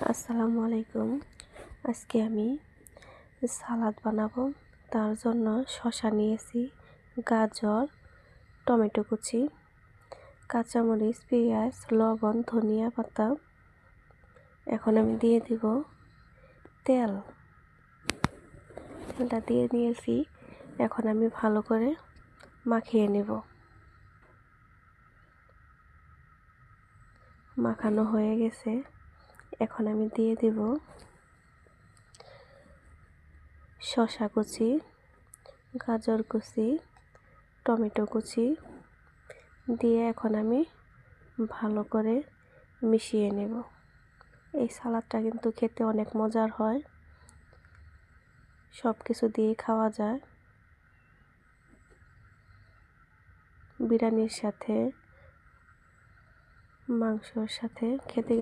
আসসালামু আলাইকুম। আজকে আমি সালাদ বানাবো। তার জন্য শসা নিয়েছি, গাজর, টমেটো কুচি, কাঁচামরিচ, পেঁয়াজ, লবণ, ধনিয়া পাতা। এখন আমি দিয়ে দিব তেল। তেলটা দিয়ে নিয়েছি। এখন আমি ভালো করে মাখিয়ে নেব। মাখানো হয়ে গেছে। এখন আমি দিয়ে দেব শসা কুচি, গাজর কুচি, টমেটো কুচি দিয়ে এখন আমি ভালো করে মিশিয়ে নেব। এই সালাদটা কিন্তু খেতে অনেক মজার হয়, সব কিছু দিয়ে খাওয়া যায়। বিরিয়ানির সাথে, মাংসর সাথে খেতে